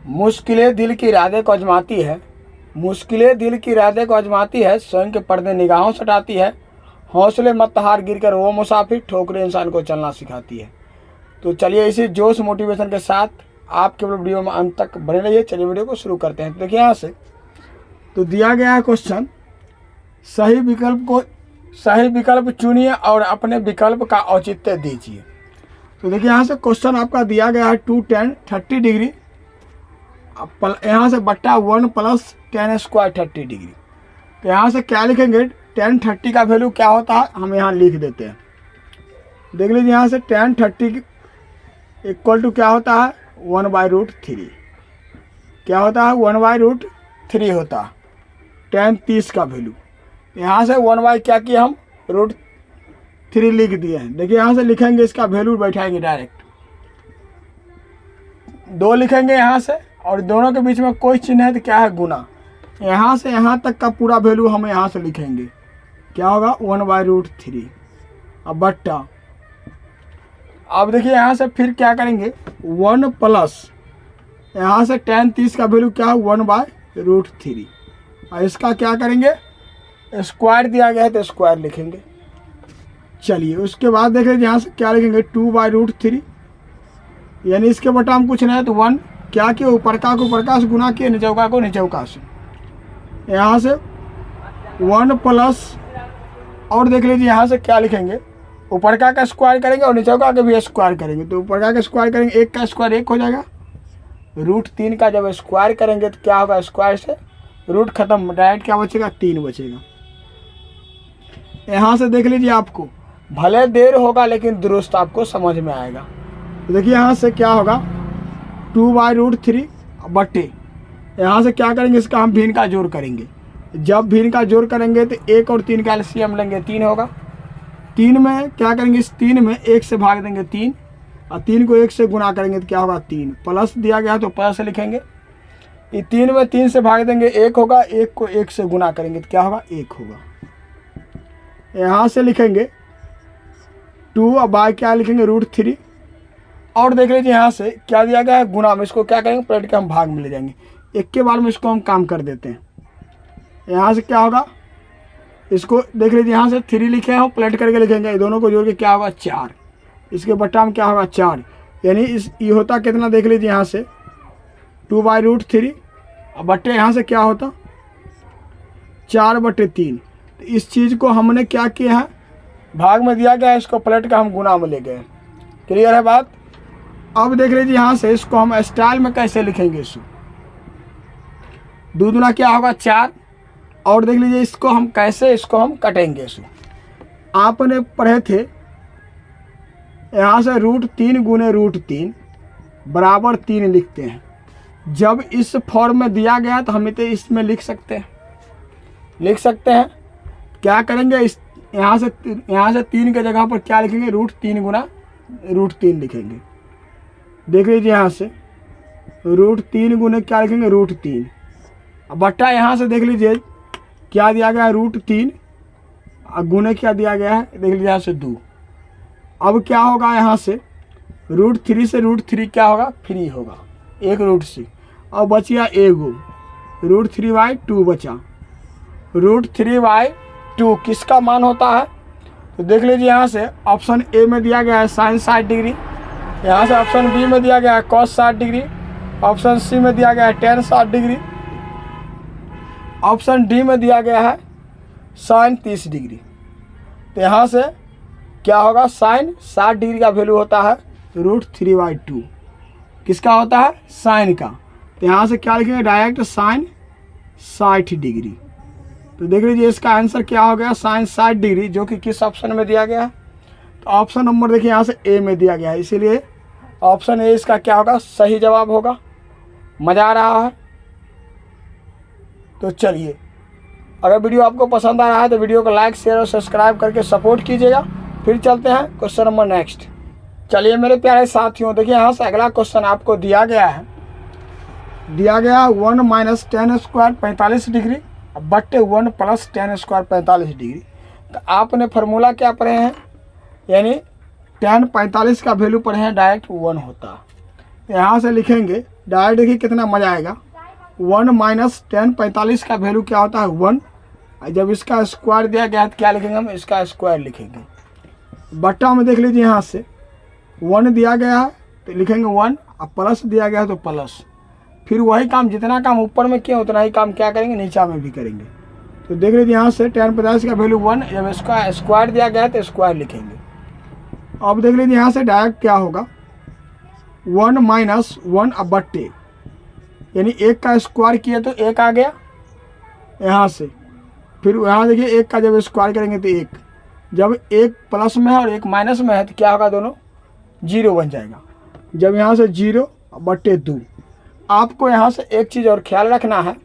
मुश्किलें दिल की इरादे को आजमाती है, मुश्किलें दिल की इरादे को आजमाती है, स्वयं के पर्दे निगाहों से हटाती है। हौसले मत हार, गिर कर वो मुसाफिर, ठोकरें इंसान को चलना सिखाती है। तो चलिए इसी जोश मोटिवेशन के साथ आपके वीडियो में अंत तक बने रहिए। चलिए वीडियो को शुरू करते हैं। तो देखिए यहाँ से तो दिया गया है क्वेश्चन, सही विकल्प चुनिए और अपने विकल्प का औचित्य दीजिए। तो देखिए यहाँ से क्वेश्चन आपका दिया गया है 2 tan 30 डिग्री, यहाँ से बट्टा 1 + tan स्क्वायर 30 डिग्री। तो यहाँ से क्या लिखेंगे, tan 30 का वैल्यू क्या होता है हम यहाँ लिख देते हैं। देख लीजिए यहाँ से tan 30 इक्वल टू क्या होता है 1/√3। क्या होता है 1/√3 होता है tan 30 का वैल्यू। यहाँ से 1 क्या किया हम √3 लिख दिए हैं। देखिए यहाँ से लिखेंगे, इसका वैल्यू बैठाएंगे डायरेक्ट 2 लिखेंगे यहाँ से, और दोनों के बीच में कोई चिन्ह है तो क्या है गुना। यहाँ से यहाँ तक का पूरा वैल्यू हम यहाँ से लिखेंगे, क्या होगा 1/√3। अब बट्टा, अब देखिए यहाँ से फिर क्या करेंगे 1 प्लस यहाँ से tan 30 का वैल्यू क्या है 1/√3, और इसका क्या करेंगे स्क्वायर दिया गया है तो स्क्वायर लिखेंगे। चलिए उसके बाद देखें यहाँ से क्या लिखेंगे 2/√3, यानी इसके बटा हम कुछ नहीं है तो 1 क्या किए ऊपर का को ऊपर का से गुना किए, निचौका को निचौका से। यहाँ से 1 प्लस, और देख लीजिए यहाँ से क्या लिखेंगे ऊपर का स्क्वायर करेंगे और निचौका का भी स्क्वायर करेंगे। तो ऊपर का स्क्वायर करेंगे 1 का स्क्वायर 1 हो जाएगा, √3 का जब स्क्वायर करेंगे तो क्या होगा स्क्वायर से रूट खत्म, डायरेक्ट क्या बचेगा 3 बचेगा। यहाँ से देख लीजिए आपको भले देर होगा लेकिन दुरुस्त आपको समझ में आएगा। तो देखिए यहाँ से क्या होगा 2/√3 बट्टे, यहाँ से क्या करेंगे इसका हम भिन्न का जोड़ करेंगे। जब भिन्न का जोड़ करेंगे तो 1 और 3 का एलसीएम लेंगे 3 होगा। 3 में क्या करेंगे, इस 3 में 1 से भाग देंगे 3, और 3 को 1 से गुना करेंगे तो क्या होगा 3, प्लस दिया गया तो प्लस लिखेंगे। ये 3 में 3 से भाग देंगे 1 होगा, 1 को 1 से गुना करेंगे तो क्या होगा 1 होगा। यहाँ से लिखेंगे 2 और बाय क्या लिखेंगे √3, और देख लीजिए यहाँ से क्या दिया गया है गुना में, इसको क्या करेंगे पलट के हम भाग में ले जाएंगे। एक के बार में इसको हम काम कर देते हैं। यहाँ से क्या होगा, इसको देख लीजिए यहाँ से 3 लिखे हैं, पलट करके लिखेंगे, दोनों को जोड़ के क्या होगा 4, इसके बट्टा में क्या होगा 4, यानी ये होता कितना देख लीजिए यहाँ से 2/√3 और बट्टे यहाँ से क्या होता 4/3। तो इस चीज़ को हमने क्या किया है भाग में दिया गया है, इसको पलट कर हम गुना में ले गए। क्लियर है बात। अब देख लीजिए यहाँ से इसको हम स्टाइल में कैसे लिखेंगे, इसको 2 दूना क्या होगा 4, और देख लीजिए इसको हम कैसे इसको हम कटेंगे। इसको आपने पढ़े थे यहाँ से √3 गुने √3 बराबर 3 लिखते हैं। जब इस फॉर्म में दिया गया तो हम तो इसमें लिख सकते हैं। क्या करेंगे इस यहाँ से 3 के जगह पर क्या लिखेंगे √3 गुना √3 लिखेंगे। देख लीजिए यहाँ से √3 गुने क्या लिखेंगे √3, अब बट्टा यहाँ से देख लीजिए क्या दिया गया है √3 और गुने क्या दिया गया है देख लीजिए यहाँ से 2। अब क्या होगा यहाँ से √3 से √3 क्या होगा फ्री होगा 1 √3, और बच गया एगो √3/2 बचा। √3/2 किसका मान होता है तो देख लीजिए यहाँ से ऑप्शन ए में दिया गया है sin 60 डिग्री, यहाँ से ऑप्शन बी में दिया गया है cos 60 डिग्री, ऑप्शन सी में दिया गया है tan 60 डिग्री, ऑप्शन डी में दिया गया है sin 30 डिग्री। तो यहाँ से क्या होगा sin 60 डिग्री का वैल्यू होता है √3/2, किसका होता है साइन का। तो यहाँ से क्या लिखेंगे डायरेक्ट sin 60 डिग्री। तो देख लीजिए इसका आंसर क्या हो गया sin 60 डिग्री, जो कि किस ऑप्शन में दिया गया है तो ऑप्शन नंबर देखिए यहाँ से ए में दिया गया है, इसीलिए ऑप्शन ए इसका क्या होगा सही जवाब होगा। मज़ा आ रहा है। तो चलिए अगर वीडियो आपको पसंद आ रहा है तो वीडियो को लाइक शेयर और सब्सक्राइब करके सपोर्ट कीजिएगा। फिर चलते हैं क्वेश्चन नंबर नेक्स्ट। चलिए मेरे प्यारे साथियों देखिए यहाँ से अगला क्वेश्चन आपको दिया गया है 1 - tan स्क्वायर 45 डिग्री बट्टे 1 + tan स्क्वायर 45 डिग्री। तो आपने फार्मूला क्या पढ़े हैं, यानी tan 45 का वैल्यू पढ़े हैं डायरेक्ट 1 होता है। यहाँ से लिखेंगे डायरेक्ट देखिए कितना मजा आएगा। 1 माइनस 10, 45 का वैल्यू क्या होता है 1। जब इसका स्क्वायर दिया गया है तो क्या लिखेंगे हम, इसका स्क्वायर लिखेंगे। बट्टा में देख लीजिए यहाँ से 1 दिया गया है तो लिखेंगे 1, और प्लस दिया गया है तो प्लस। फिर वही काम, जितना काम ऊपर में किया उतना ही काम क्या करेंगे नीचा में भी करेंगे। तो देख लीजिए यहाँ से 10 50 का वैल्यू 1, जब इसका स्क्वायर दिया गया है तो स्क्वायर लिखेंगे। अब देख लीजिए यहाँ से डायरेक्ट क्या होगा 1 माइनस 1 अब बट्टे, यानी 1 का स्क्वायर किए तो 1 आ गया यहाँ से। फिर यहाँ देखिए 1 का जब स्क्वायर करेंगे तो 1, जब 1 प्लस में है और 1 माइनस में है तो क्या होगा, दोनों 0 बन जाएगा। जब यहाँ से 0 बट्टे 2। आपको यहाँ से एक चीज़ और ख्याल रखना है,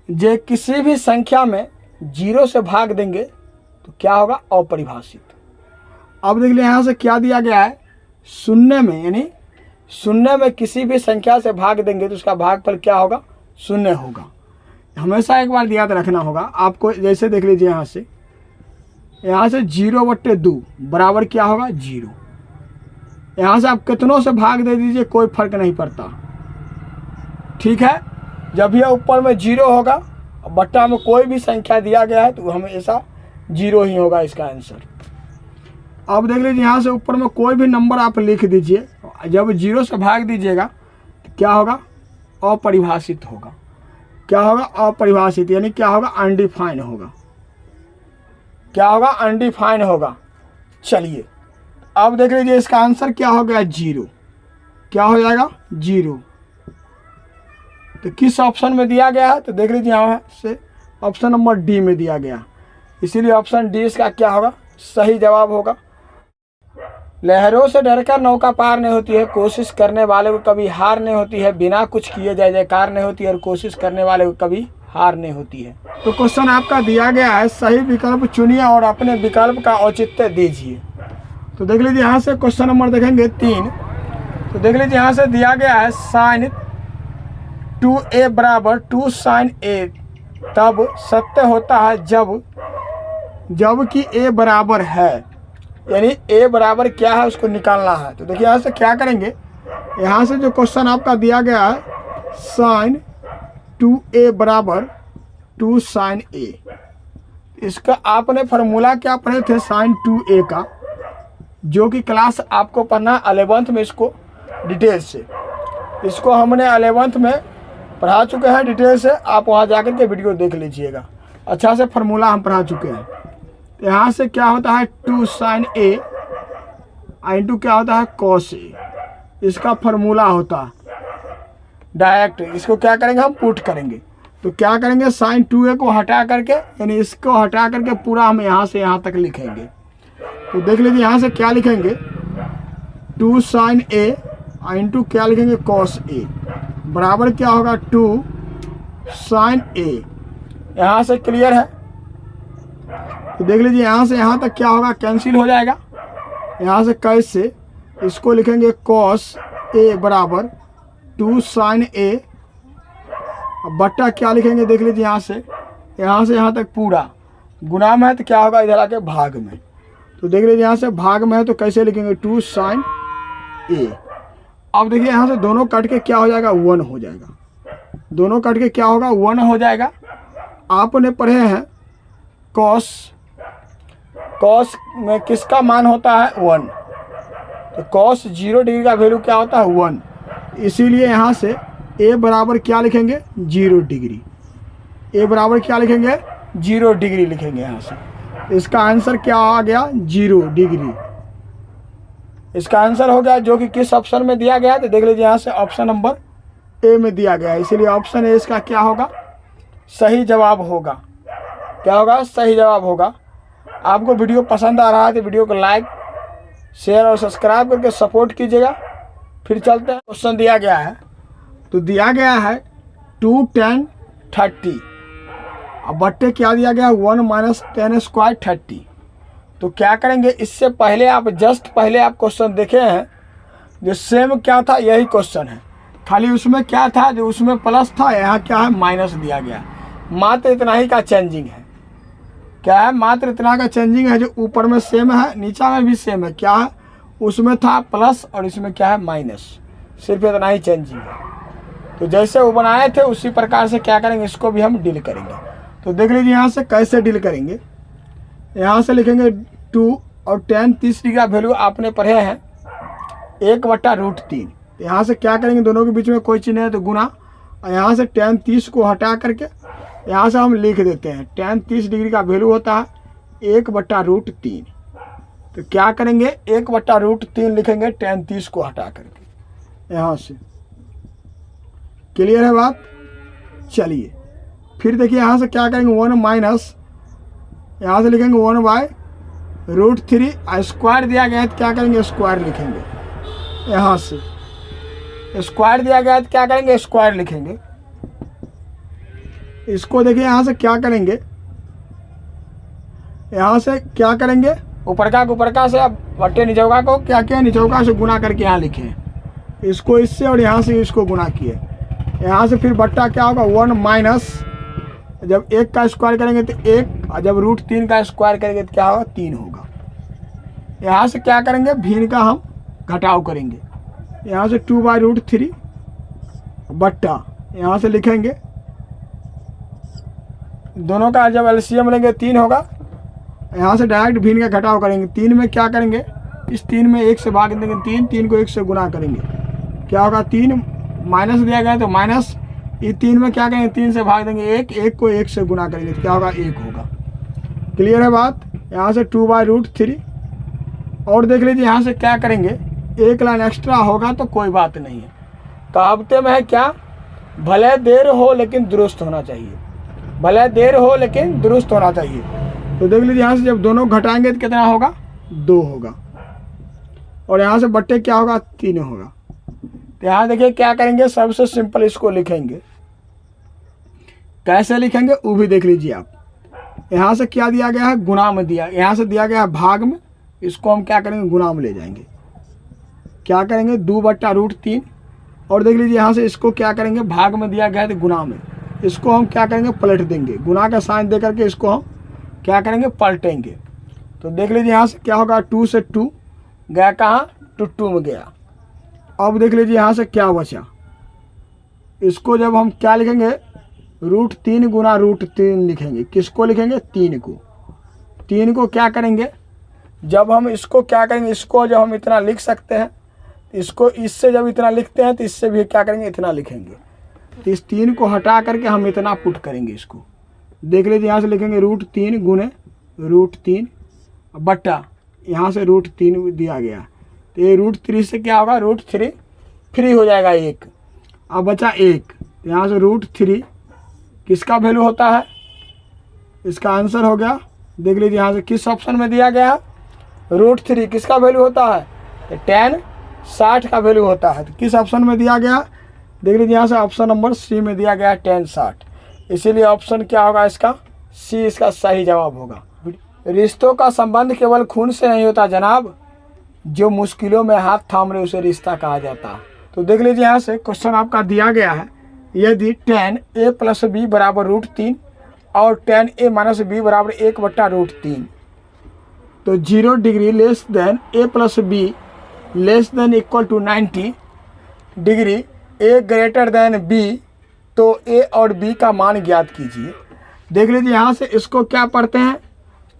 जे किसी भी संख्या में 0 से भाग देंगे तो क्या होगा, अपरिभाषित। अब देख लीजिए यहाँ से क्या दिया गया है, शून्य में, यानी शून्य में किसी भी संख्या से भाग देंगे तो उसका भागफल क्या होगा, 0 होगा। हमेशा एक बार याद रखना होगा आपको। जैसे देख लीजिए यहाँ से 0 बट्टे 2 बराबर क्या होगा 0। यहाँ से आप कितनों से भाग दे दीजिए कोई फर्क नहीं पड़ता, ठीक है। जब यह ऊपर में 0 होगा, बट्टा में कोई भी संख्या दिया गया है तो हमेशा 0 ही होगा इसका आंसर। अब देख लीजिए यहाँ से ऊपर में कोई भी नंबर आप लिख दीजिए, जब 0 से भाग दीजिएगा तो क्या होगा, अपरिभाषित होगा। क्या होगा, अपरिभाषित, यानी क्या होगा, अनडिफाइन होगा। क्या होगा, अनडिफाइन होगा। चलिए अब देख लीजिए इसका आंसर क्या हो गया, 0। क्या हो जाएगा, 0। तो किस ऑप्शन में दिया गया है, तो देख लीजिए यहाँ से ऑप्शन नंबर डी में दिया गया, इसीलिए ऑप्शन डी इसका क्या होगा, सही जवाब होगा। लहरों से डरकर नौका पार नहीं होती है, कोशिश करने वाले को कभी हार नहीं होती है, बिना कुछ किए जय जयकार नहीं होती है, और कोशिश करने वाले को कभी हार नहीं होती है। तो क्वेश्चन आपका दिया गया है, सही विकल्प चुनिए और अपने विकल्प का औचित्य दीजिए। तो देख लीजिए यहाँ से क्वेश्चन नंबर देखेंगे 3। तो देख लीजिए यहाँ से दिया गया है sin 2a बराबर 2 sin a तब सत्य होता है जब कि a बराबर है, यानी a बराबर क्या है उसको निकालना है। तो देखिए यहाँ से क्या करेंगे, यहाँ से जो क्वेश्चन आपका दिया गया है sin 2a बराबर 2 sin a, इसका आपने फार्मूला क्या पढ़े थे sin 2a का, जो कि क्लास आपको पढ़ना 11th में, इसको डिटेल से, इसको हमने 11th में पढ़ा चुके हैं डिटेल से। आप वहाँ जाकर के वीडियो देख लीजिएगा, अच्छा से फार्मूला हम पढ़ा चुके हैं। तो यहाँ से क्या होता है 2 sin a इंटू क्या होता है cos a, इसका फार्मूला होता है डायरेक्ट। इसको क्या करेंगे, हम पुट करेंगे। तो क्या करेंगे, sin 2a को हटा करके, यानी इसको हटा करके पूरा हम यहाँ से यहाँ तक लिखेंगे। तो देख लीजिए यहाँ से क्या लिखेंगे, 2 sin a इंटू क्या लिखेंगे cos a बराबर क्या होगा 2 sin a। यहाँ से क्लियर है। तो देख लीजिए यहाँ से यहाँ तक क्या होगा, कैंसिल हो जाएगा। यहाँ से कैसे, इसको लिखेंगे cos a बराबर 2 sin a बट्टा क्या लिखेंगे, देख लीजिए यहाँ से यहाँ तक पूरा गुना में है तो क्या होगा, इधर आके भाग में। तो देख लीजिए यहाँ से भाग में है तो कैसे लिखेंगे 2 sin a। अब देखिए यहाँ से दोनों कट के क्या हो जाएगा, 1 हो जाएगा। दोनों कट के क्या होगा, 1 हो जाएगा। आपने पढ़े हैं cos में किसका मान होता है 1, तो cos 0 डिग्री का वैल्यू क्या होता है 1, इसीलिए यहाँ से a बराबर क्या लिखेंगे 0 डिग्री। a बराबर क्या लिखेंगे 0 डिग्री लिखेंगे यहाँ से। इसका आंसर क्या आ गया 0 डिग्री, इसका आंसर हो गया, जो कि किस ऑप्शन में दिया गया है। तो देख लीजिए यहाँ से ऑप्शन नंबर ए में दिया गया है, इसीलिए ऑप्शन ए इसका क्या होगा, सही जवाब होगा। क्या होगा, सही जवाब होगा। आपको वीडियो पसंद आ रहा है तो वीडियो को लाइक शेयर और सब्सक्राइब करके सपोर्ट कीजिएगा। फिर चलते हैं, क्वेश्चन दिया गया है। तो दिया गया है 2 10 30, अब बट्टे क्या दिया गया 1 माइनस 10 स्क्वायर 30। तो क्या करेंगे, इससे पहले आप पहले आप क्वेश्चन देखे हैं, जो सेम क्या था यही क्वेश्चन है, खाली उसमें क्या था, जो उसमें प्लस था यहाँ क्या है माइनस दिया गया। मात्र इतना ही का चेंजिंग है। क्या है, मात्र इतना का चेंजिंग है, जो ऊपर में सेम है नीचा में भी सेम है। क्या है, उसमें था प्लस और इसमें क्या है माइनस, सिर्फ इतना ही चेंजिंग है। तो जैसे वो बनाए थे उसी प्रकार से क्या करेंगे, इसको भी हम डील करेंगे। तो देख लीजिए यहाँ से कैसे डील करेंगे। यहाँ से लिखेंगे 2 और tan 30 डिग्री का वैल्यू आपने पढ़े हैं 1/√3। तो यहाँ से क्या करेंगे, दोनों के बीच में कोई चिन्ह है तो गुना, और यहाँ से tan 30 को हटा करके यहाँ से हम लिख देते हैं tan 30 डिग्री का वैल्यू होता है 1/√3। तो क्या करेंगे 1/√3 लिखेंगे tan 30 को हटा करके यहाँ से। क्लियर है बात। चलिए फिर देखिए यहाँ से क्या करेंगे 1 माइनस, यहाँ से लिखेंगे 1/√3। स्क्वायर दिया गया है तो क्या करेंगे स्क्वायर लिखेंगे। यहाँ से स्क्वायर दिया गया है तो क्या करेंगे स्क्वायर लिखेंगे। इसको देखिए यहाँ से क्या करेंगे, यहाँ से क्या करेंगे ऊपर का से अब बट्टे निचौका को क्या किया, निचौका से गुना करके यहाँ लिखे, इसको इससे और यहाँ से इसको गुना किए। यहाँ से फिर बट्टा क्या होगा 1 माइनस, जब 1 का स्क्वायर करेंगे तो 1, और जब √3 का स्क्वायर करेंगे तो क्या होगा 3 होगा। यहाँ से क्या करेंगे भिन्न का हम घटाव करेंगे। यहाँ से 2/√3 बट्टा, यहाँ से लिखेंगे दोनों का जब एलसीएम लेंगे 3 होगा। यहाँ से डायरेक्ट भिन्न का घटाव करेंगे। 3 में क्या करेंगे, इस 3 में 1 से भाग देंगे 3 को 1 से गुना करेंगे, क्या होगा 3 माइनस दिया गया है तो माइनस, ये 3 में क्या करेंगे 3 से भाग देंगे 1 को 1 से गुना करेंगे तो क्या होगा 1 होगा। क्लियर है बात। यहाँ से 2/√3 और देख लीजिए यहाँ से क्या करेंगे, 1 लाइन एक्स्ट्रा होगा तो कोई बात नहीं है। कहावते में है क्या, भले देर हो लेकिन दुरुस्त होना चाहिए, भले देर हो लेकिन दुरुस्त होना चाहिए। तो देख लीजिए यहाँ से जब दोनों घटाएंगे तो कितना होगा 2 होगा, और यहाँ से बट्टे क्या होगा 3 होगा। तो यहाँ देखिए क्या करेंगे, सबसे सिंपल इसको लिखेंगे। कैसे लिखेंगे वो भी देख लीजिए आप। यहाँ से क्या दिया गया है गुणा में दिया, यहाँ से दिया गया है भाग में, इसको हम क्या करेंगे गुणा में ले जाएंगे। क्या करेंगे 2/√3, और देख लीजिए यहाँ से इसको क्या करेंगे भाग में दिया गया है तो गुणा में, इसको हम क्या करेंगे पलट देंगे, गुणा का साइन दे करके इसको हम क्या करेंगे पलटेंगे। तो देख लीजिए यहाँ से क्या होगा 2 से 2 गया कहाँ 2 में गया। अब देख लीजिए यहाँ से क्या बचा, इसको जब हम क्या लिखेंगे √3 गुना √3 लिखेंगे। किसको लिखेंगे 3 को। 3 को क्या करेंगे, जब हम इसको क्या करेंगे, इसको जब हम इतना लिख सकते हैं, इसको इससे जब इतना लिखते हैं तो इससे भी क्या करेंगे इतना लिखेंगे। तो इस 3 को हटा करके हम इतना पुट करेंगे इसको। देख लीजिए यहाँ से लिखेंगे √3 गुने √3 बट्टा, यहाँ से √3 दिया गया, तो ये √3 से क्या होगा √3 फ्री हो जाएगा 1, अब बचा 1। यहाँ से √3 किसका वैल्यू होता है, इसका आंसर हो गया। देख लीजिए यहाँ से किस ऑप्शन में दिया गया है, √3 किसका वैल्यू होता है तो tan 60 का वैल्यू होता है। तो किस ऑप्शन में दिया गया, देख लीजिए यहाँ से ऑप्शन नंबर सी में दिया गया tan 60, इसीलिए ऑप्शन क्या होगा इसका सी इसका सही जवाब होगा। रिश्तों का संबंध केवल खून से नहीं होता जनाब, जो मुश्किलों में हाथ थाम ले उसे रिश्ता कहा जाता है। तो देख लीजिए यहाँ से क्वेश्चन आपका दिया गया है, यदि tan a + b = √3 और tan a - b = 1/√3, तो 0 degree less than a + b less than equal to 90 degree, a greater than b, तो a और b का मान ज्ञात कीजिए। देख लीजिए यहाँ से इसको क्या पढ़ते हैं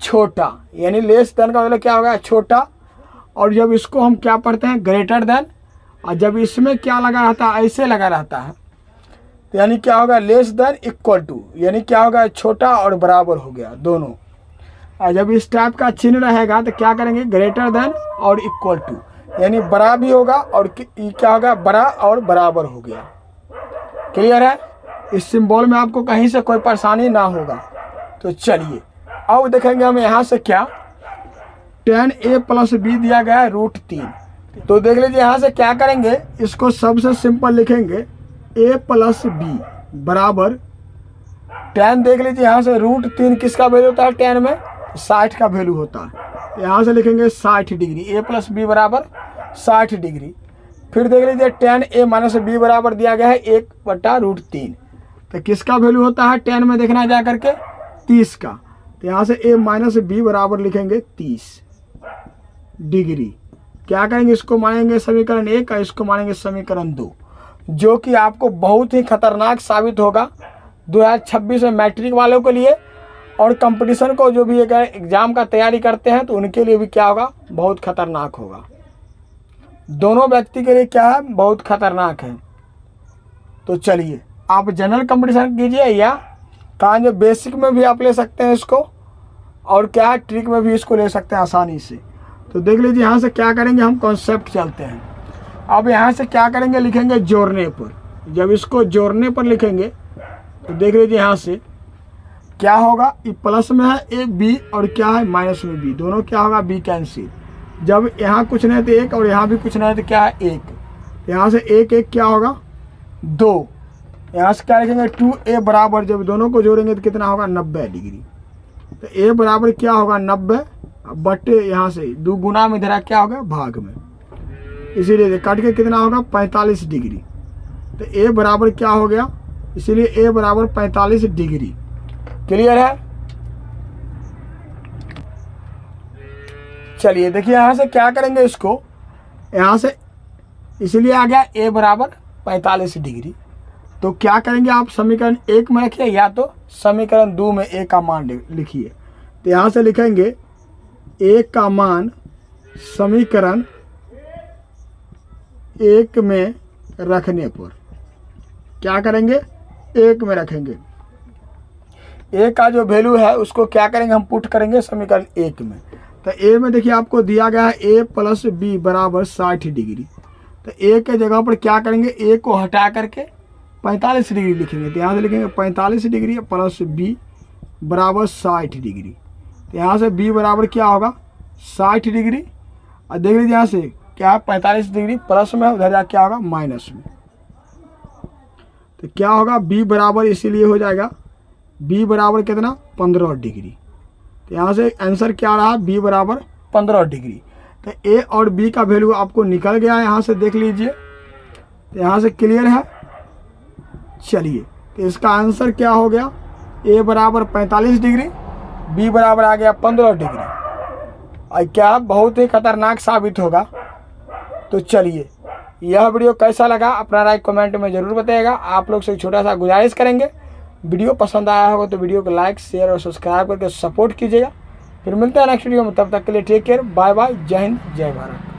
छोटा, यानी लेस देन का मतलब क्या होगा छोटा, और जब इसको हम क्या पढ़ते हैं ग्रेटर देन, और जब इसमें क्या लगा रहता है ऐसे लगा रहता है, तो यानी क्या होगा लेस देन इक्वल टू, यानी क्या होगा छोटा और बराबर हो गया दोनों। और जब इस टाइप का चिन्ह रहेगा तो क्या करेंगे ग्रेटर देन और इक्वल टू, यानी बड़ा भी होगा और क्या होगा बड़ा और बराबर हो गया। क्लियर है, इस सिंबल में आपको कहीं से कोई परेशानी ना होगा। तो चलिए अब देखेंगे हम यहाँ से क्या tan a + b दिया गया है √3, तो देख लीजिए यहाँ से क्या करेंगे, इसको सबसे सिंपल लिखेंगे a + b बराबर tan, देख लीजिए यहाँ से √3 किसका वैल्यू होता है tan में 60 का वैल्यू होता है, यहाँ से लिखेंगे 60 डिग्री, a + b बराबर 60 डिग्री। फिर देख लीजिए tan a - b बराबर दिया गया है 1/√3, तो किसका वैल्यू होता है tan में देखना जा करके 30 का, तो यहाँ से a - b बराबर लिखेंगे 30 डिग्री। क्या करेंगे, इसको मानेंगे समीकरण 1 और इसको मानेंगे समीकरण 2, जो कि आपको बहुत ही खतरनाक साबित होगा 2026 में मैट्रिक वालों के लिए और कंपटीशन को जो भी एक एग्ज़ाम का तैयारी करते हैं तो उनके लिए भी क्या होगा, बहुत खतरनाक होगा। दोनों व्यक्ति के लिए क्या है, बहुत खतरनाक है। तो चलिए आप जनरल कंपटीशन कीजिए या कहाँ जो बेसिक में भी आप ले सकते हैं इसको, और क्या है ट्रिक में भी इसको ले सकते हैं आसानी से। तो देख लीजिए यहाँ से क्या करेंगे, हम कॉन्सेप्ट चलते हैं। अब यहाँ से क्या करेंगे, लिखेंगे जोड़ने पर। जब इसको जोड़ने पर लिखेंगे तो देख लीजिए यहाँ से क्या होगा, ये प्लस में है ए बी और क्या है माइनस में बी, दोनों क्या होगा बी कैंसिल। जब यहाँ कुछ नहीं तो एक और यहाँ भी कुछ नहीं तो क्या है एक, यहाँ से एक एक क्या होगा 2, यहाँ से क्या लिखेंगे 2a बराबर, जब दोनों को जोड़ेंगे तो कितना होगा 90 डिग्री। तो a बराबर क्या होगा 90 बटे यहाँ से 2 गुना में इधर क्या होगा भाग में, इसीलिए काट के कितना होगा 45 डिग्री। तो a बराबर क्या हो गया, इसीलिए a बराबर 45 डिग्री। क्लियर है। चलिए देखिए यहाँ से क्या करेंगे, इसको यहाँ से इसलिए आ गया a बराबर 45 डिग्री। तो क्या करेंगे आप समीकरण 1 में रखिए या तो समीकरण 2 में a का मान लिखिए। तो यहाँ से लिखेंगे a का मान समीकरण 1 में रखने पर क्या करेंगे, 1 में रखेंगे। a का जो वैल्यू है उसको क्या करेंगे, हम पुट करेंगे समीकरण 1 में। तो a में देखिए आपको दिया गया है a प्लस बी बराबर 60 डिग्री। तो a के जगह पर क्या करेंगे, a को हटा करके 45 डिग्री लिखेंगे। तो यहाँ से लिखेंगे 45 डिग्री प्लस बी बराबर 60 डिग्री। तो यहाँ से b बराबर क्या होगा 60 डिग्री, और देख लीजिए यहाँ से क्या है 45 डिग्री प्लस में, उधर जा क्या होगा माइनस में। तो क्या होगा b बराबर इसीलिए हो जाएगा b बराबर कितना 15 डिग्री। तो यहाँ से आंसर क्या रहा, b बराबर 15 डिग्री। तो a और b का वैल्यू आपको निकल गया है यहाँ से, देख लीजिए। तो यहाँ से क्लियर है। चलिए तो इसका आंसर क्या हो गया, a बराबर 45 डिग्री, b बराबर आ गया 15 डिग्री। और क्या बहुत ही खतरनाक साबित होगा। तो चलिए यह वीडियो कैसा लगा अपना राय कमेंट में ज़रूर बताइएगा। आप लोग से छोटा सा गुजारिश करेंगे, वीडियो पसंद आया होगा तो वीडियो को लाइक शेयर और सब्सक्राइब करके सपोर्ट कीजिएगा। फिर मिलते हैं नेक्स्ट वीडियो में, तब तक के लिए टेक केयर, बाय बाय, जय हिंद जय भारत।